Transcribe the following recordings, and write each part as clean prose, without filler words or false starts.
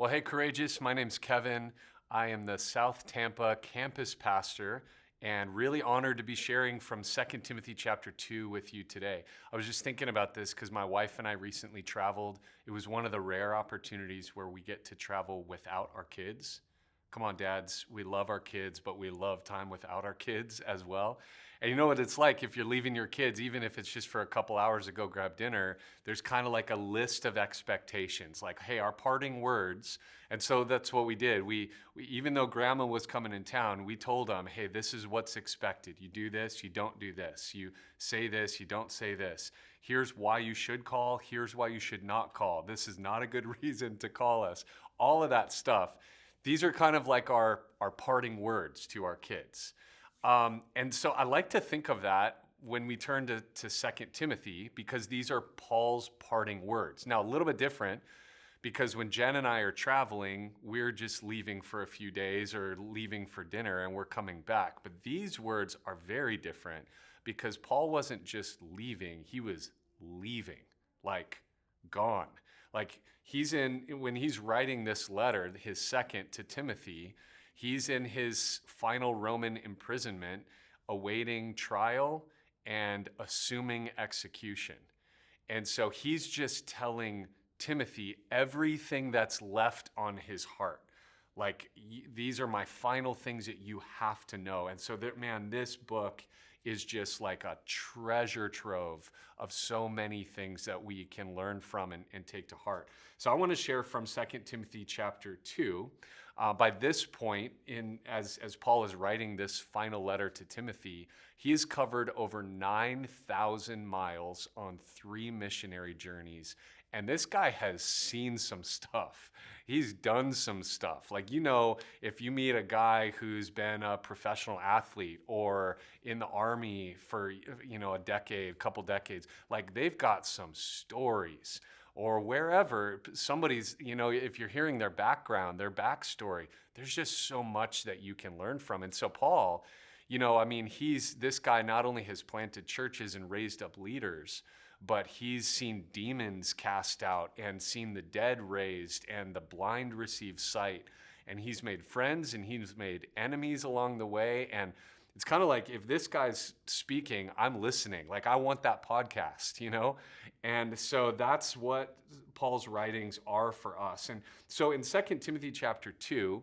Well, hey, Courageous. My name's Kevin. I am the South Tampa campus pastor and really honored to be sharing from 2 Timothy chapter 2 with you today. I was just thinking about this because my wife and I recently traveled. It was one of the rare opportunities where we get to travel without our kids. Come on, dads, we love our kids, but we love time without our kids as well. And you know what it's like if you're leaving your kids, even if it's just for a couple hours to go grab dinner, there's kind of like a list of expectations, like, hey, our parting words. And so that's what we did. We even though grandma was coming in town, we told them, hey, this is what's expected. You do this, you don't do this. You say this, you don't say this. Here's why you should call. Here's why you should not call. This is not a good reason to call us. All of that stuff. These are kind of like our parting words to our kids. And so I like to think of that when we turn to 2 Timothy, because these are Paul's parting words. Now, a little bit different, because when Jen and I are traveling, we're just leaving for a few days or leaving for dinner and we're coming back. But these words are very different because Paul wasn't just leaving, he was leaving, like gone. Like when he's writing this letter, his second to Timothy, he's in his final Roman imprisonment, awaiting trial and assuming execution. And so he's just telling Timothy everything that's left on his heart. Like, these are my final things that you have to know. And so, this book is just like a treasure trove of so many things that we can learn from and take to heart. So I want to share from 2 Timothy chapter 2. By this point, as Paul is writing this final letter to Timothy, he has covered over 9,000 miles on 3 missionary journeys. And this guy has seen some stuff. He's done some stuff. Like, if you meet a guy who's been a professional athlete or in the army for, a decade, couple decades, like they've got some stories. Or wherever somebody's, if you're hearing their background, their backstory, there's just so much that you can learn from. And so Paul, this guy not only has planted churches and raised up leaders, but he's seen demons cast out and seen the dead raised and the blind receive sight. And he's made friends and he's made enemies along the way. And it's kind of like, if this guy's speaking, I'm listening. Like, I want that podcast, And so that's what Paul's writings are for us. And so in 2 Timothy chapter 2,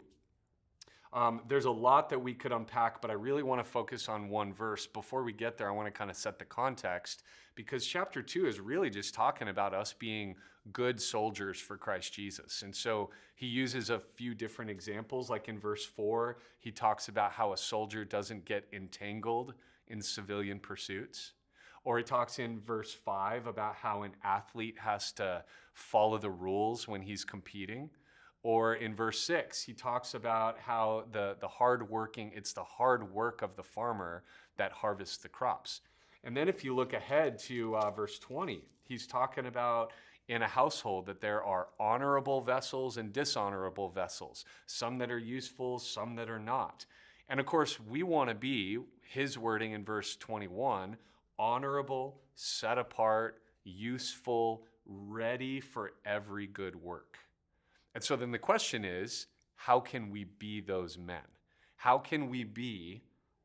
there's a lot that we could unpack, but I really want to focus on one verse. Before we get there, I want to kind of set the context, because chapter 2 is really just talking about us being good soldiers for Christ Jesus. And so he uses a few different examples. Like in verse 4, he talks about how a soldier doesn't get entangled in civilian pursuits. Or he talks in verse 5 about how an athlete has to follow the rules when he's competing. Or in verse 6, he talks about how it's the hard work of the farmer that harvests the crops. And then if you look ahead to verse 20, he's talking about in a household that there are honorable vessels and dishonorable vessels, some that are useful, some that are not. And of course, we want to be, his wording in verse 21, honorable, set apart, useful, ready for every good work. And so then the question is, how can we be those men? How can we be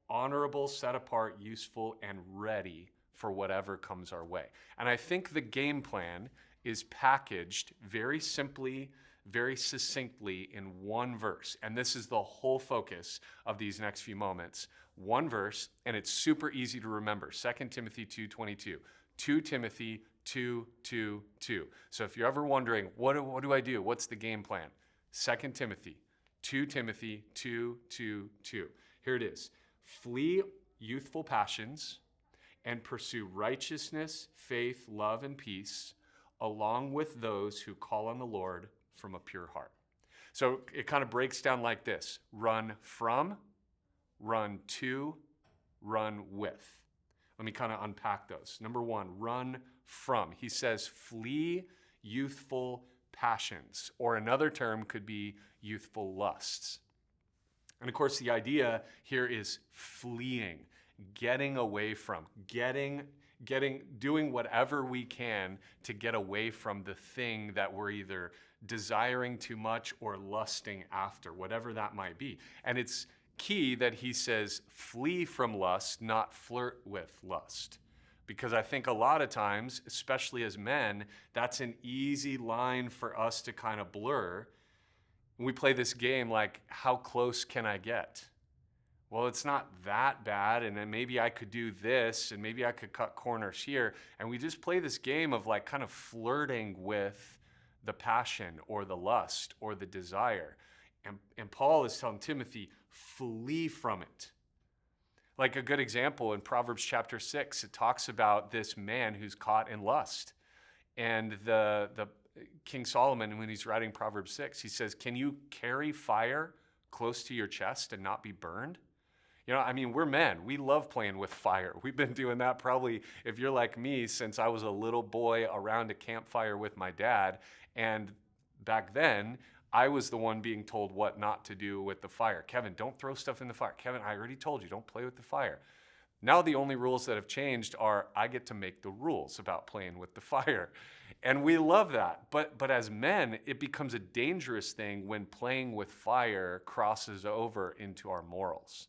honorable, set apart, useful, and ready for whatever comes our way? And I think the game plan is packaged very simply, very succinctly in one verse. And this is the whole focus of these next few moments. One verse, and it's super easy to remember. 2 Timothy 2:22. 2 Timothy 2:2:2. So if you're ever wondering, what do I do? What's the game plan? 2 Timothy 2:2:2. Here it is. Flee youthful passions and pursue righteousness, faith, love, and peace, along with those who call on the Lord from a pure heart. So it kind of breaks down like this: run from, run to, run with. Let me kind of unpack those. Number 1, run from. He says, flee youthful passions, or another term could be youthful lusts. And of course, the idea here is fleeing, getting away from, doing whatever we can to get away from the thing that we're either desiring too much or lusting after, whatever that might be. And it's key that he says, flee from lust, not flirt with lust. Because I think a lot of times, especially as men, that's an easy line for us to kind of blur. We play this game like, how close can I get? Well, it's not that bad, and then maybe I could do this, and maybe I could cut corners here. And we just play this game of like kind of flirting with the passion or the lust or the desire. And Paul is telling Timothy, flee from it. Like a good example in Proverbs chapter 6, it talks about this man who's caught in lust. And the King Solomon, when he's writing Proverbs 6, he says, can you carry fire close to your chest and not be burned? You know, I mean, we're men. We love playing with fire. We've been doing that probably, if you're like me, since I was a little boy around a campfire with my dad. And back then, I was the one being told what not to do with the fire. Kevin, don't throw stuff in the fire. Kevin, I already told you, don't play with the fire. Now the only rules that have changed are I get to make the rules about playing with the fire. And we love that. But as men, it becomes a dangerous thing when playing with fire crosses over into our morals.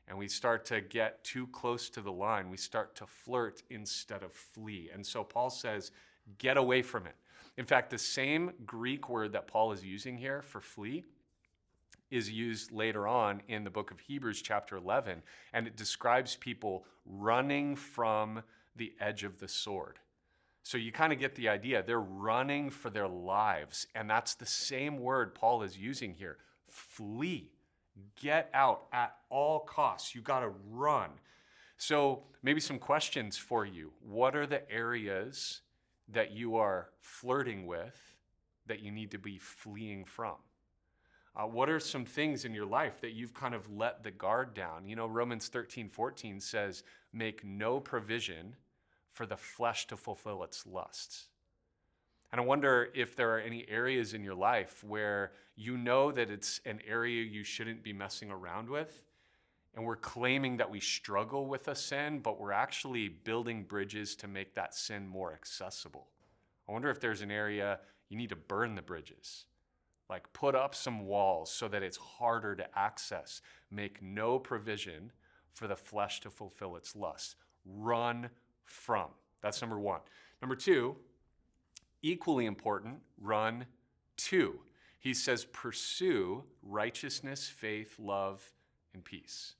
And we start to get too close to the line. We start to flirt instead of flee. And so Paul says, get away from it. In fact, the same Greek word that Paul is using here for flee is used later on in the book of Hebrews chapter 11. And it describes people running from the edge of the sword. So you kind of get the idea. They're running for their lives. And that's the same word Paul is using here. Flee. Get out at all costs. You got to run. So maybe some questions for you. What are the areas that you are flirting with that you need to be fleeing from? What are some things in your life that you've kind of let the guard down? You know, Romans 13:14 says, make no provision for the flesh to fulfill its lusts. And I wonder if there are any areas in your life where you know that it's an area you shouldn't be messing around with, and we're claiming that we struggle with a sin, but we're actually building bridges to make that sin more accessible. I wonder if there's an area you need to burn the bridges, like put up some walls so that it's harder to access. Make no provision for the flesh to fulfill its lust. Run from. That's number one. Number two, equally important, run to. He says, pursue righteousness, faith, love, and peace.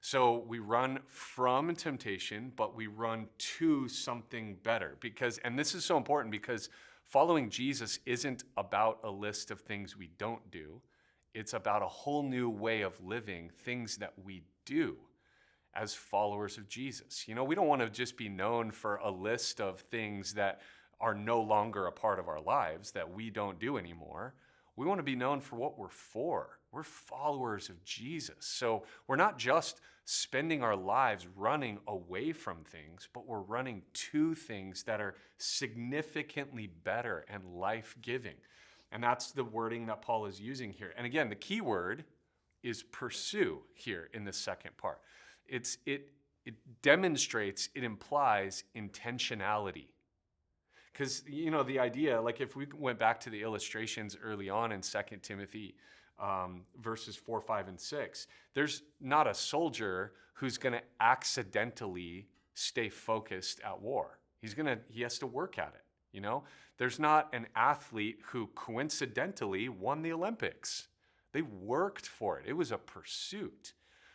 So we run from temptation, but we run to something better. And this is so important because following Jesus isn't about a list of things we don't do. It's about a whole new way of living, things that we do as followers of Jesus. You know, we don't want to just be known for a list of things that are no longer a part of our lives that we don't do anymore. We want to be known for what we're for. We're followers of Jesus. So we're not just spending our lives running away from things, but we're running to things that are significantly better and life-giving. And that's the wording that Paul is using here. And again, the key word is pursue here in the second part. It demonstrates, it implies intentionality. Because, you know, the idea, like if we went back to the illustrations early on in 2 Timothy verses 4, 5, and 6, there's not a soldier who's going to accidentally stay focused at war. He has to work at it, you know? There's not an athlete who coincidentally won the Olympics. They worked for it. It was a pursuit.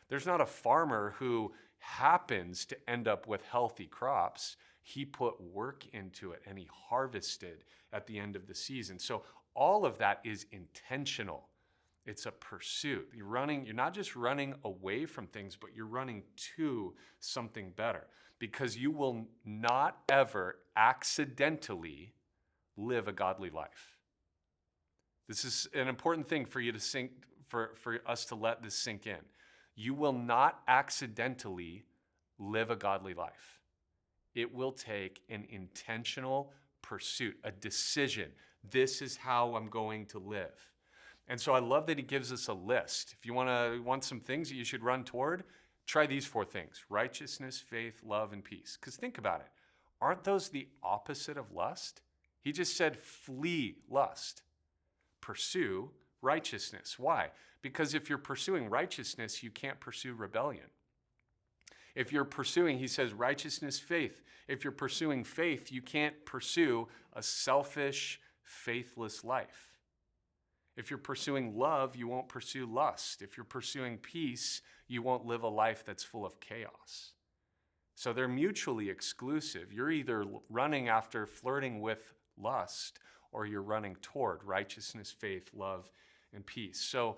There's not a farmer who happens to end up with healthy crops. He put work into it and he harvested at the end of the season. So all of that is intentional. It's a pursuit. You're not just running away from things, but you're running to something better, because you will not ever accidentally live a godly life. This is an important thing for you to sink, for us to let this sink in. You will not accidentally live a godly life. It will take an intentional pursuit, a decision. This is how I'm going to live. And so I love that he gives us a list. If you want some things that you should run toward, Try these 4 things: righteousness, faith, love, and peace. Because think about it. Aren't those the opposite of lust? He just said flee lust. Pursue righteousness. Why? Because if you're pursuing righteousness, you can't pursue rebellion. If you're pursuing, he says, righteousness, faith. If you're pursuing faith, you can't pursue a selfish, faithless life. If you're pursuing love, you won't pursue lust. If you're pursuing peace, you won't live a life that's full of chaos. So they're mutually exclusive. You're either running after flirting with lust, or you're running toward righteousness, faith, love, and peace. So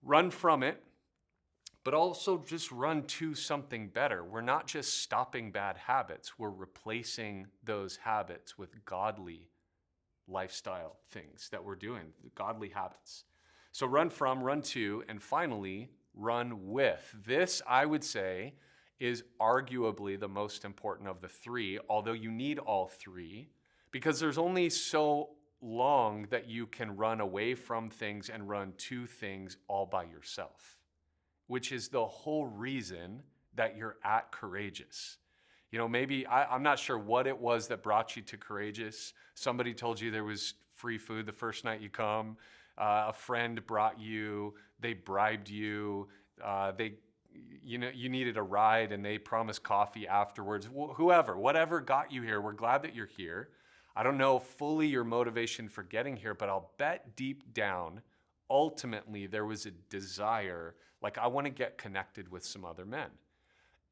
run from it, but also just run to something better. We're not just stopping bad habits. We're replacing those habits with godly lifestyle things that we're doing, godly habits. So run from, run to, and finally, run with. This, I would say, is arguably the most important of the 3, although you need all 3, because there's only so long that you can run away from things and run to things all by yourself, which is the whole reason that you're at Courageous. You know, maybe, I'm not sure what it was that brought you to Courageous. Somebody told you there was free food the first night you come. A friend brought you, they bribed you, you needed a ride and they promised coffee afterwards. Whatever got you here, we're glad that you're here. I don't know fully your motivation for getting here, but I'll bet deep down, ultimately there was a desire, like I want to get connected with some other men.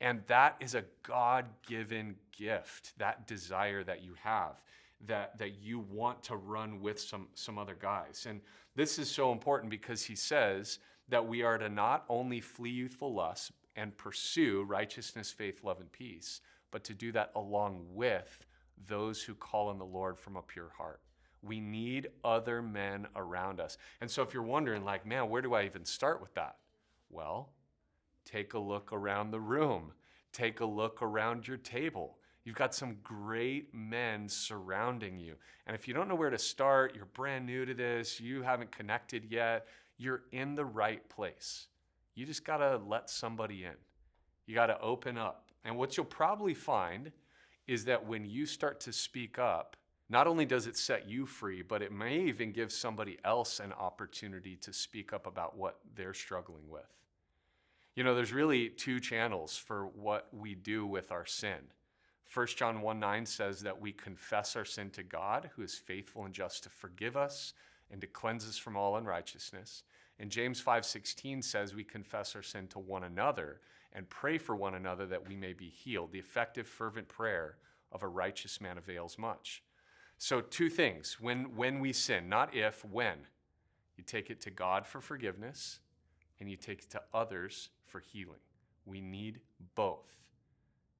And that is a God-given gift, that desire that you have, that you want to run with some other guys. And this is so important because he says that we are to not only flee youthful lusts and pursue righteousness, faith, love, and peace, but to do that along with those who call on the Lord from a pure heart. We need other men around us. And so if you're wondering, like, man, where do I even start with that? Well, take a look around the room. Take a look around your table. You've got some great men surrounding you. And if you don't know where to start, you're brand new to this, you haven't connected yet, you're in the right place. You just got to let somebody in. You got to open up. And what you'll probably find is that when you start to speak up, not only does it set you free, but it may even give somebody else an opportunity to speak up about what they're struggling with. You know, there's really 2 channels for what we do with our sin. 1 John 1:9 says that we confess our sin to God, who is faithful and just to forgive us and to cleanse us from all unrighteousness. And James 5:16 says we confess our sin to one another and pray for one another that we may be healed. The effective, fervent prayer of a righteous man avails much. So 2 things. When we sin, not if, when. You take it to God for forgiveness, and you take it to others for healing. We need both.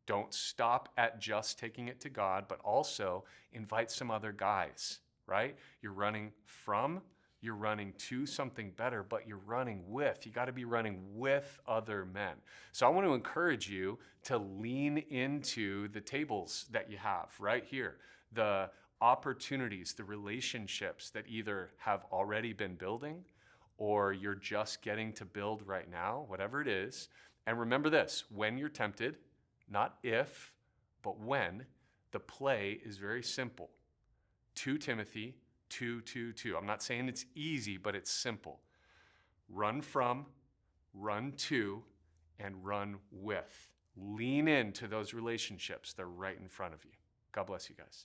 Don't stop at just taking it to God, but also invite some other guys, right? You're running from, you're running to something better, but you're running with. You got to be running with other men. So I want to encourage you to lean into the tables that you have right here, the opportunities, the relationships that either have already been building or you're just getting to build right now, whatever it is. And remember this, when you're tempted, not if, but when, the play is very simple. 2 Timothy 2:2. I'm not saying it's easy, but it's simple. Run from, run to, and run with. Lean into those relationships. They're right in front of you. God bless you guys.